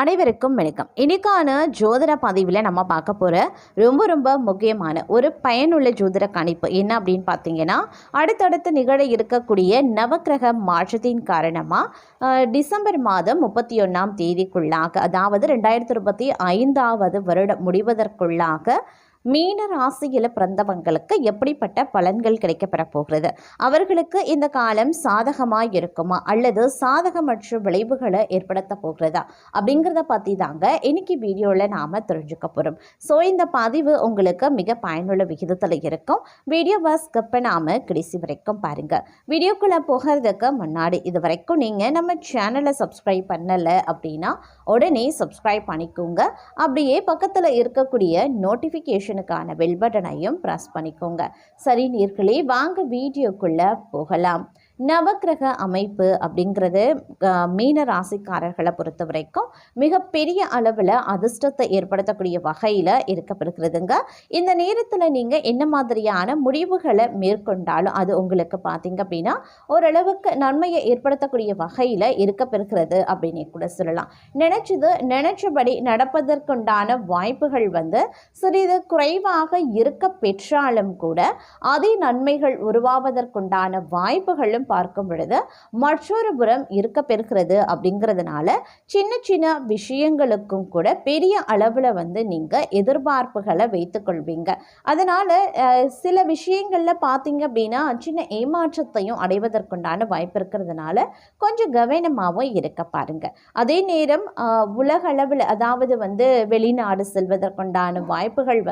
அனைவருக்கும் வணக்கம். இன்னைக்கான ஜோதிட பதிவில் நம்ம பார்க்க போகிற ரொம்ப முக்கியமான ஒரு பயனுள்ள ஜோதிட கணிப்பு என்ன அப்படின்னு பார்த்தீங்கன்னா, அடுத்தடுத்து நிகழ இருக்கக்கூடிய நவக்கிரக மாற்றத்தின் காரணமாக டிசம்பர் மாதம் 31ஆம் தேதிக்குள்ளாக, அதாவது 2025 வருடம் முடிவதற்குள்ளாக மீன ராசியில் பிறந்தவங்களுக்கு எப்படிப்பட்ட பலன்கள் கிடைக்கப்பெற போகிறது, அவர்களுக்கு இந்த காலம் சாதகமாக இருக்குமா அல்லது சாதகமற்ற விளைவுகளை ஏற்படுத்த போகிறதா அப்படிங்கிறத பற்றி தாங்க இன்னைக்கு வீடியோவில் நாம் தெரிஞ்சுக்க போகிறோம். ஸோ இந்த பதிவு உங்களுக்கு மிக பயனுள்ள விகிதத்தில் இருக்கும். வீடியோவை ஸ்கிப் பண்ணாமல் கடைசி வரைக்கும் பாருங்கள். வீடியோக்குள்ளே போகிறதுக்கு முன்னாடி இது வரைக்கும் நீங்கள் நம்ம சேனலை சப்ஸ்கிரைப் பண்ணலை அப்படின்னா உடனே சப்ஸ்கிரைப் பண்ணிக்கோங்க. அப்படியே பக்கத்தில் இருக்கக்கூடிய நோட்டிஃபிகேஷனுக்கான பெல் பட்டனையும் ப்ரெஸ் பண்ணிக்கோங்க. சரி நேயர்களே, வாங்க வீடியோக்குள்ளே போகலாம். நவக்கிரக அமைப்பு அப்படிங்கிறது மீன ராசிக்காரர்களை பொறுத்த வரைக்கும் மிகப்பெரிய அளவில் அதிர்ஷ்டத்தை ஏற்படுத்தக்கூடிய வகையில் இருக்கப்படுகிறதுங்க. இந்த நேரத்தில் நீங்கள் என்ன மாதிரியான முடிவுகளை மேற்கொண்டாலும் அது உங்களுக்கு பார்த்தீங்க அப்படின்னா ஓரளவுக்கு நன்மையை ஏற்படுத்தக்கூடிய வகையில் இருக்கப்படுகிறது அப்படின்னு கூட சொல்லலாம். நினைச்சபடி நடப்பதற்குண்டான வாய்ப்புகள் சிறிது குறைவாக இருக்க பெற்றாலும் கூட அதே நன்மைகள் உருவாவதற்குண்டான வாய்ப்புகளும் பார்க்கும் பொழுது மற்றொரு புறம் இருக்க பெறுகிறது. அப்படிங்கிறதுனால சின்ன விஷயங்களுக்கும் கூட பெரிய அளவில் நீங்கள் எதிர்பார்ப்புகளை வைத்துக்கொள்வீங்க. அதனால் சில விஷயங்களில் பார்த்தீங்க அப்படின்னா சின்ன ஏமாற்றத்தையும் அடைவதற்குண்டான வாய்ப்பு இருக்கிறதுனால கொஞ்சம் கவனமாகவும் இருக்க பாருங்க. அதே நேரம் உலக அளவில், அதாவது வெளிநாடு செல்வதற்குண்டான வாய்ப்புகள்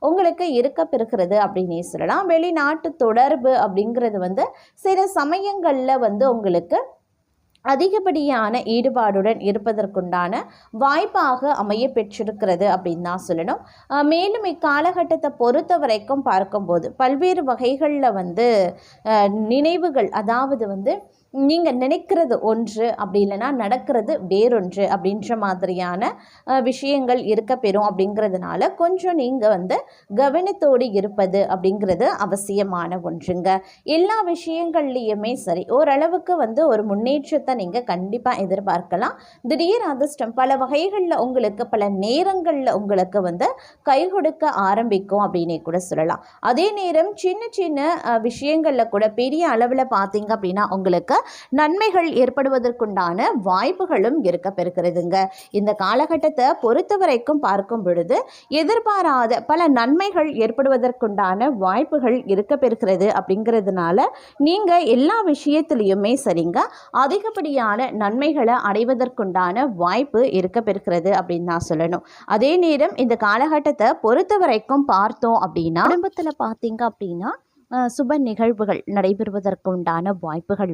உங்களுக்கு இருக்க பெறுகிறது அப்படின்னே சொல்லலாம். வெளிநாட்டு தொடர்பு அப்படிங்கிறது சில சமயங்களில் உங்களுக்கு அதிகப்படியான ஈடுபாடுடன் இருப்பதற்குண்டான வாய்ப்பாக அமைய பெற்றிருக்கிறது அப்படின்னு தான் சொல்லணும். மேலும் இக்காலகட்டத்தை பொறுத்த வரைக்கும் பார்க்கும்போது பல்வேறு வகைகளில் நினைவுகள், அதாவது நீங்கள் நினைக்கிறது ஒன்று, அப்படி இல்லைன்னா நடக்கிறது வேறொன்று அப்படின்ற மாதிரியான விஷயங்கள் இருக்க பெறும். அப்படிங்கிறதுனால கொஞ்சம் நீங்கள் கவனத்தோடு இருப்பது அப்படிங்கிறது அவசியமான ஒன்றுங்க. எல்லா விஷயங்கள்லையுமே சரி, ஓரளவுக்கு ஒரு முன்னேற்றத்தை நீங்கள் கண்டிப்பாக எதிர்பார்க்கலாம். திடீர் அதிர்ஷ்டம் பல வகைகளில் உங்களுக்கு பல நேரங்களில் உங்களுக்கு கை கொடுக்க ஆரம்பிக்கும் அப்படின்னே கூட சொல்லலாம். அதே நேரம் சின்ன விஷயங்களில் கூட பெரிய அளவில் பார்த்தீங்க அப்படின்னா உங்களுக்கு நன்மைகள் ஏற்படுவதற்குண்டான வாய்ப்புகளும் இருக்க பெறுகிறதுங்க. இந்த காலகட்டத்தை பொறுத்த வரைக்கும் பார்க்கும் பொழுது எதிர்பாராத பல நன்மைகள் ஏற்படுவதற்குண்டான வாய்ப்புகள் இருக்க பெறுகிறது. அப்படிங்கிறதுனால நீங்கள் எல்லா விஷயத்திலையுமே சரிங்க அதிகப்படியான நன்மைகளை அடைவதற்குண்டான வாய்ப்பு இருக்க பெறுகிறது அப்படின்னு நான் சொல்லணும். அதே நேரம் இந்த காலகட்டத்தை பொறுத்த வரைக்கும் பார்த்தோம் அப்படின்னா குடும்பத்தில் பார்த்தீங்க அப்படின்னா சுப நிகழ்வுகள் நடைபெறுவதற்கு உண்டான வாய்ப்புகள்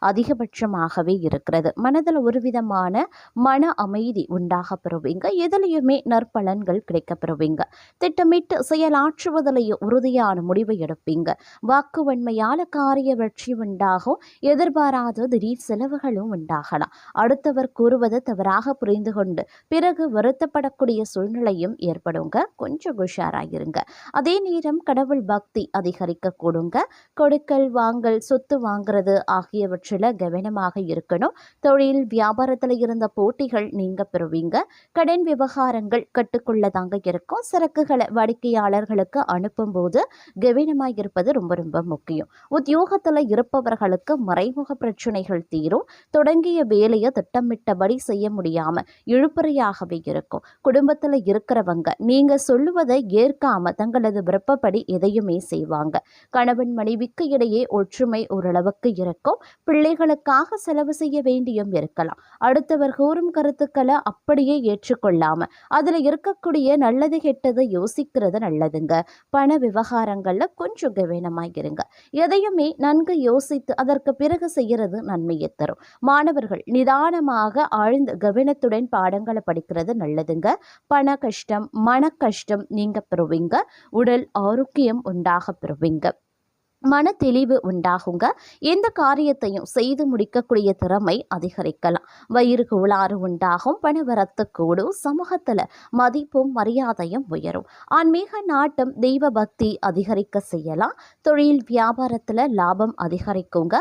அதிகபட்சமாகவே இருக்கிறது. மனதில் ஒரு விதமான மன அமைதி உண்டாக பெறுவீங்க. எதிலையுமே நற்பலன்கள் கிடைக்க பெறுவீங்க. திட்டமிட்டு செயலாற்றுவதிலேயே உறுதியான முடிவை எடுப்பீங்க. வாக்குவன்மையால் காரிய வெற்றி உண்டாகும். எதிர்பாராத திடீர் செலவுகளும் உண்டாகலாம். அடுத்தவர் கூறுவது தவறாக புரிந்து கொண்டு பிறகு வருத்தப்படக்கூடிய சூழ்நிலையும் ஏற்படுங்க. கொஞ்சம் உஷாராயிருங்க. அதே நேரம் கடவுள் பக்தி அதிகரிக்க கொடுங்க. கொடுக்கல் வாங்கல், சொத்து வாங்குறது ஆகியவற்றில் கவனமாக இருக்கணும். தொழில் வியாபாரத்தில் இருந்த போட்டிகள் நீங்க பெறுவீங்க. கடன் விவகாரங்கள் கட்டுக்குள்ளதாங்க இருக்கும். சரக்குகளை வாடிக்கையாளர்களுக்கு அனுப்பும் போது கவனமாக இருப்பது ரொம்ப முக்கியம். உத்தியோகத்தில் இருப்பவர்களுக்கு மறைமுக பிரச்சனைகள் தீரும். தொடங்கிய வேலையை திட்டமிட்டபடி செய்ய முடியாம இழுபறியாகவே இருக்கும். குடும்பத்தில் இருக்கிறவங்க நீங்க சொல்லுவதை ஏற்காம தங்களது விருப்பப்படி எதையுமே செய்வாங்க. கணவன் மனைவிக்கு இடையே ஒற்றுமை ஓரளவுக்கு இருக்கும். பிள்ளைகளுக்காக செலவு செய்ய வேண்டியும் இருக்கலாம். அடுத்தவர் கூறும் கருத்துக்களை அப்படியே ஏற்றுக்கொள்ளாம அதுல இருக்கக்கூடிய நல்லது கெட்டது யோசிக்கிறது நல்லதுங்க. பண விவகாரங்கள்ல கொஞ்சம் கவனமாயிருங்க. எதையுமே நன்கு யோசித்து அதற்கு பிறகு செய்யறது நன்மையை தரும். மாணவர்கள் நிதானமாக ஆழ்ந்த கவனத்துடன் பாடங்களை படிக்கிறது நல்லதுங்க. பண கஷ்டம், மன கஷ்டம் நீங்க பெறுவீங்க. உடல் ஆரோக்கியம் உண்டாக பெறுவீங்க. மன தெளிவு உண்டாகுங்க. எந்த காரியத்தையும் செய்து முடிக்கக்கூடிய திறமை அதிகரிக்கலாம். வயிறு கோளாறு உண்டாகும். பணவரத்து கூடும். சமூகத்தில் மதிப்பும் மரியாதையும் உயரும். ஆன்மீக நாட்டம் தெய்வ பக்தி அதிகரிக்க செய்யலாம். தொழில் வியாபாரத்தில் லாபம் அதிகரிக்குங்க.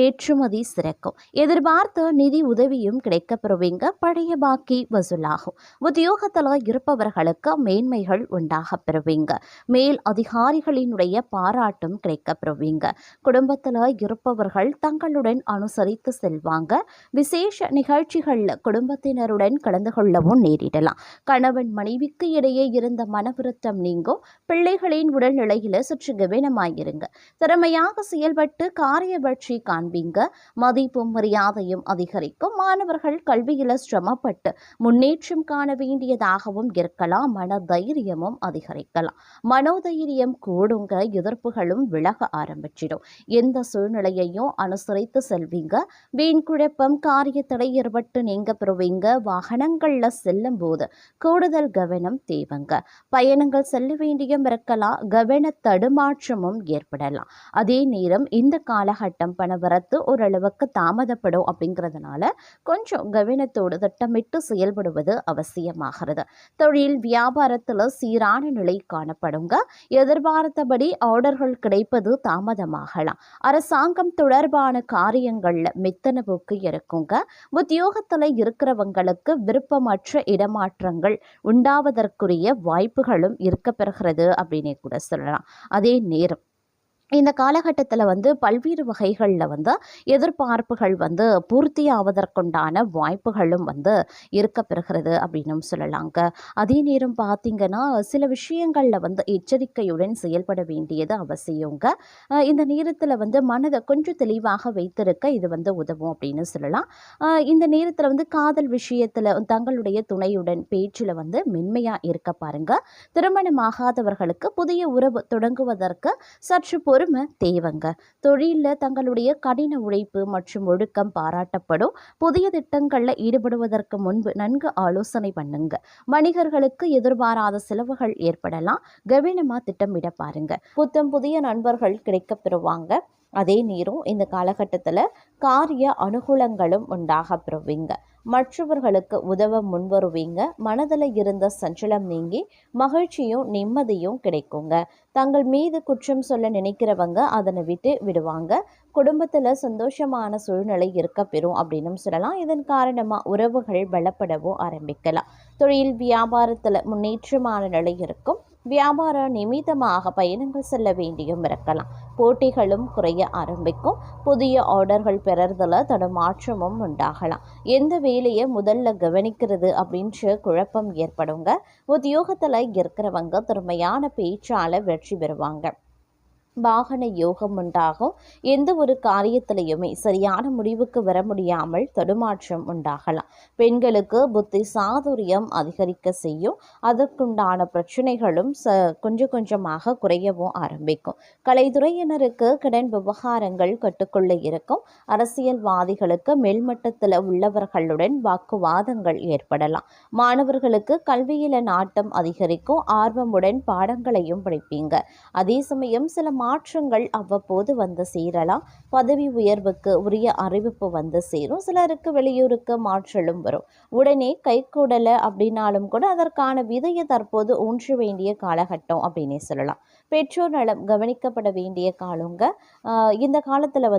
ஏற்றுமதி சிறக்கும். எதிர்பார்த்த நிதி உதவியும் கிடைக்கப்பெறுவீங்க. பழைய பாக்கி வசூலாகும். உத்தியோகத்தில் இருப்பவர்களுக்கு மேன்மைகள் உண்டாக பெறுவீங்க. மேல் அதிகாரிகளினுடைய பாராட்டும் கிடைக்கப்பெறுவீங்க. குடும்பத்தில் இருப்பவர்கள் தங்களுடன் அனுசரித்து செல்வாங்க. விசேஷ நிகழ்ச்சிகள்ல குடும்பத்தினருடன் கலந்து கொள்ளவும் நேரிடலாம். கணவன் மனைவிக்கு இடையே இருந்த மனவிருத்தம் நீங்கும். பிள்ளைகளின் உடல்நிலையில சற்று கவனமாயிருங்க. திறமையாக செயல்பட்டு காரிய வெற்றி காண்பீங்க. மதிப்பும் மரியாதையும் அதிகரிக்கும். மாணவர்கள் கல்வியில சிரமப்பட்டு முன்னேற்றம் காண வேண்டியதாகவும் இருக்கலாம். மன தைரியமும் அதிகரிக்கலாம். மனோதைரியம் கூடுங்க. எதிர்ப்புகளும் விலக ஆரம்பிச்சிடும். எந்த சூழ்நிலையையும் அனுசரித்து செல்வீங்க. வீண் குழப்பம் காரிய தடை ஏற்பட்டு நீங்க பெறுவீங்க. வாகனங்கள்ல செல்லும் போது கூடுதல் கவனம் தேவைங்க. பயணங்கள் செல்ல வேண்டியும் இருக்கலாம். கவன தடுமாற்றமும் ஏற்படலாம். அதே நேரம் இந்த காலகட்டம் பணவரத்து ஓரளவுக்கு தாமதப்படும். அப்படிங்கிறதுனால கொஞ்சம் கவனத்தோடு திட்டமிட்டு செயல்படுவது அவசியமாகிறது. தொழில் வியாபாரத்தில் சீரான நிலை காணப்படுங்க. எதிர்பார்த்தபடி ஆர்டர்கள் கிடைப்பது தாமதமாகலாம். அரசாங்கம் தொடர்பான காரியங்கள்ல மெத்தன போக்கு இருக்குங்க. உத்தியோகத்துல இருக்கிறவங்களுக்கு விருப்பமற்ற இடமாற்றங்கள் உண்டாவதற்குரிய வாய்ப்புகளும் இருக்க பெறுகிறது அப்படின்னே கூட சொல்லலாம். அதே நேரம் இந்த காலகட்டத்தில் பல்வேறு வகைகளில் எதிர்பார்ப்புகள் பூர்த்தி ஆவதற்குண்டான வாய்ப்புகளும் இருக்க பெறுகிறது அப்படின்னும் சொல்லலாங்க. அதே நேரம் பார்த்திங்கன்னா சில விஷயங்களில் எச்சரிக்கையுடன் செயல்பட வேண்டியது அவசியங்க. இந்த நேரத்தில் மனதை கொஞ்சம் தெளிவாக வைத்திருக்க இது உதவும் அப்படின்னு சொல்லலாம். இந்த நேரத்தில் காதல் விஷயத்தில் தங்களுடைய துணையுடன் பேச்சில் மென்மையாக இருக்க பாருங்க. திருமணமாகாதவர்களுக்கு புதிய உறவு தொடங்குவதற்கு சற்று பொறுமை தேவைங்க. தொழிலில் தங்களுடைய கடின உழைப்பு மற்றும் ஒழுக்கம் பாராட்டப்படும். புதிய திட்டங்களில் ஈடுபடுவதற்கு முன்பு நன்கு ஆலோசனை பண்ணுங்க. வணிகர்களுக்கு எதிர்பாராத செலவுகள் ஏற்படலாம். கவனமாக திட்டமிட பாருங்க. புத்தம் புதிய நண்பர்கள் கிடைக்க பெறுவாங்க. அதே நேரம் இந்த காலகட்டத்தில் காரிய அனுகூலங்களும் உண்டாக பெறுவீங்க. மற்றவர்களுக்கு உதவ முன்வருவீங்க. மனதில் இருந்த சஞ்சலம் நீங்கி மகிழ்ச்சியும் நிம்மதியும் கிடைக்குங்க. தங்கள் மீது குற்றம் சொல்ல நினைக்கிறவங்க அதனை விட்டு விடுவாங்க. குடும்பத்தில் சந்தோஷமான சூழ்நிலை இருக்க பெறும் அப்படின்னு சொல்லலாம். இதன் காரணமாக உறவுகள் பலப்படவும் ஆரம்பிக்கலாம். தொழில் வியாபாரத்தில் முன்னேற்றமான நிலை இருக்கும். வியாபார நிமித்தமாக பயணங்கள் செல்ல வேண்டியும் இருக்கலாம். போட்டிகளும் குறைய ஆரம்பிக்கும். புதிய ஆர்டர்கள் பெறறதுல தடுமாற்றமும் உண்டாகலாம். எந்த வேலையை முதல்ல கவனிக்கிறது அப்படின்ற குழப்பம் ஏற்படுங்க. உத்தியோகத்தில் இருக்கிறவங்க திறமையான பேச்சால வெற்றி பெறுவாங்க. வாகன யோகம் உண்டாகும். எந்த ஒரு காரியத்திலையுமே சரியான முடிவுக்கு வர முடியாமல் தடுமாற்றம் உண்டாகலாம். பெண்களுக்கு புத்தி சாதுரியம் அதிகரிக்க செய்யும். அதற்குண்டான பிரச்சனைகளும் கொஞ்சம் கொஞ்சமாக குறையவும் ஆரம்பிக்கும். கலைத்துறையினருக்கு கடன் விவகாரங்கள் கட்டுக்குள்ள இருக்கும். அரசியல்வாதிகளுக்கு மேல்மட்டத்தில் உள்ளவர்களுடன் வாக்குவாதங்கள் ஏற்படலாம். மாணவர்களுக்கு கல்வியில நாட்டம் அதிகரிக்கும். ஆர்வமுடன் பாடங்களையும் படிப்பீங்க. அதே சமயம் சில மாற்றங்கள் அவ்வப்போது சேரலாம். பதவி உயர்வுக்கு உரிய அறிவிப்பு சேரும். சிலருக்கு வெளியூருக்கு மாற்றலும் வரும். உடனே கைகூடலை அப்படின்னாலும் கூட அதற்கான விதையை தற்போது ஊன்ற வேண்டிய காலகட்டம் அப்படின்னே சொல்லலாம். பெற்றோர் நலம் கவனிக்கப்பட வேண்டிய காலங்க. இந்த காலத்தில்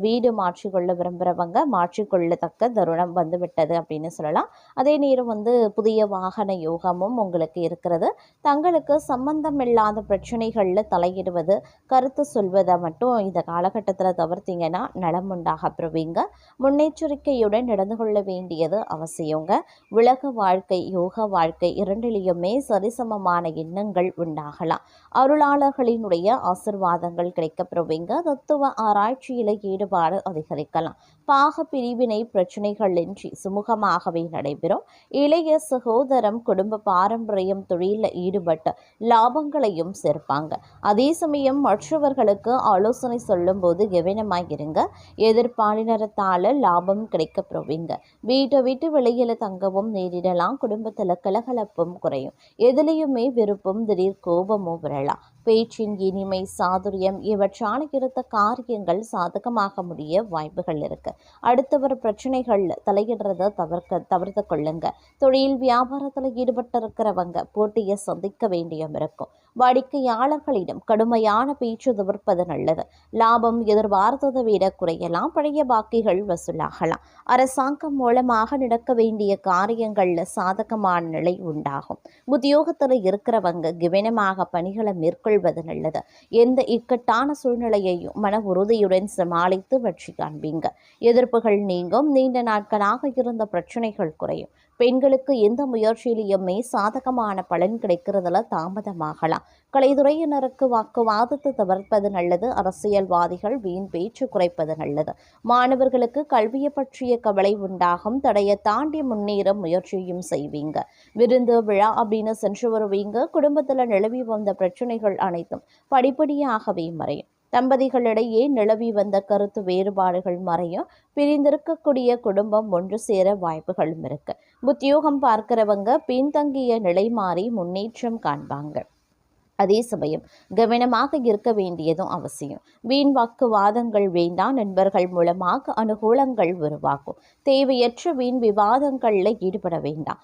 வீடு மாற்றிக்கொள்ள விரும்புகிறவங்க மாற்றிக்கொள்ளத்தக்க தருணம் வந்துவிட்டது அப்படின்னு சொல்லலாம். அதே நேரம் புதிய வாகன யோகமும் உங்களுக்கு இருக்கிறது. தங்களுக்கு சம்பந்தம் இல்லாத பிரச்சனைகளில் தலையிடுவது கருத்து சொல்வதை மட்டும் இந்த காலகட்டத்தில் தவிர்த்தீங்கன்னா நலம் உண்டாக பெறுவீங்க. முன்னெச்சரிக்கையுடன் நடந்து கொள்ள வேண்டியது அவசியங்க. உலக வாழ்க்கை யோக வாழ்க்கை இரண்டிலேயுமே சரிசமமான எண்ணங்கள் உண்டாகலாம். அருளாளர்களினுடைய ஆசிர்வாதங்கள் கிடைக்கப்பெறுவீங்க. தத்துவ ஆராய்ச்சியில ஈடுபாடு அதிகரிக்கலாம். பாக பிரிவினை பிரச்சனைகளின்றி சுமூகமாகவே நடைபெறும். இளைய சகோதரம் குடும்ப பாரம்பரியம் தொழிலில் ஈடுபட்டு லாபங்களையும் சேர்ப்பாங்க. அதே சமயம் மற்றவர்களுக்கு ஆலோசனை சொல்லும் போது கவனமாயிருங்க. எதிர்பாலினத்தால் லாபம் கிடைக்கப்பெறுவீங்க. வீட்டை விட்டு வெளியில தங்கவும் நேரிடலாம். குடும்பத்தில் கலகலப்பும் குறையும். எதிலையுமே விருப்பம் திடீர் கோபமும் வரலாம். பேச்சின் இனிமை சாதுரியம் இவற்றால் இருந்த காரியங்கள் சாதகமாக முடிய வாய்ப்புகள் இருக்கு. அடுத்தவர் பிரச்சனைகள் தலையிடுறத தவிர்த்து கொள்ளுங்க. தொழில் வியாபாரத்தில் ஈடுபட்டிருக்கிறவங்க போட்டியை சந்திக்க வேண்டியும் இருக்கும். வாடிக்கையாளர்களிடம் கடுமையான பேச்சு தவிர்ப்பது நல்லது. லாபம் எதிர்பார்த்ததை விட குறையலாம். பழைய பாக்கிகள் வசூலாகலாம். அரசாங்கம் மூலமாக நடக்க வேண்டிய காரியங்கள்ல சாதகமான நிலை உண்டாகும். உத்தியோகத்தில் இருக்கிறவங்க கவனமாக பணிகளை மேற்கொள்வது நல்லது. எந்த இக்கட்டான சூழ்நிலையையும் மன உறுதியுடன் சமாளித்து வெற்றி காண்பீங்க. எதிர்ப்புகள் நீங்கும். நீண்ட நாட்களாக இருந்த பிரச்சனைகள் குறையும். பெண்களுக்கு எந்த முயற்சியிலுமே சாதகமான பலன் கிடைக்கிறதுல தாமதமாகலாம். கலைத்துறையினருக்கு வாக்குவாதத்தை தவிர்ப்பது நல்லது. அரசியல்வாதிகள் வீண் பேச்சு குறைப்பது நல்லது. மாணவர்களுக்கு கல்வியை பற்றிய கவலை உண்டாகும். தடையை தாண்டி முன்னேற முயற்சியும் செய்வீங்க. விருந்து விழா அப்படின்னு சென்று வருவீங்க. குடும்பத்தில் நிலவி வந்த பிரச்சனைகள் அனைத்தும் படிப்படியாகவே மறையும். தம்பதிகளிடையே நிலவி வந்த கருத்து வேறுபாடுகள் மறையும். பிரிந்திருக்கக்கூடிய குடும்பம் ஒன்று சேர வாய்ப்புகளும் இருக்கு. உத்தியோகம் பார்க்கிறவங்க பின்தங்கிய நிலை மாறி முன்னேற்றம் காண்பாங்க. அதே சமயம் கவனமாக இருக்க வேண்டியதும் அவசியம். வீண் வாக்குவாதங்கள் வேண்டாம். நண்பர்கள் மூலமாக அனுகூலங்கள் உருவாகும். தேவையற்ற வீண் விவாதங்களில் ஈடுபட வேண்டாம்.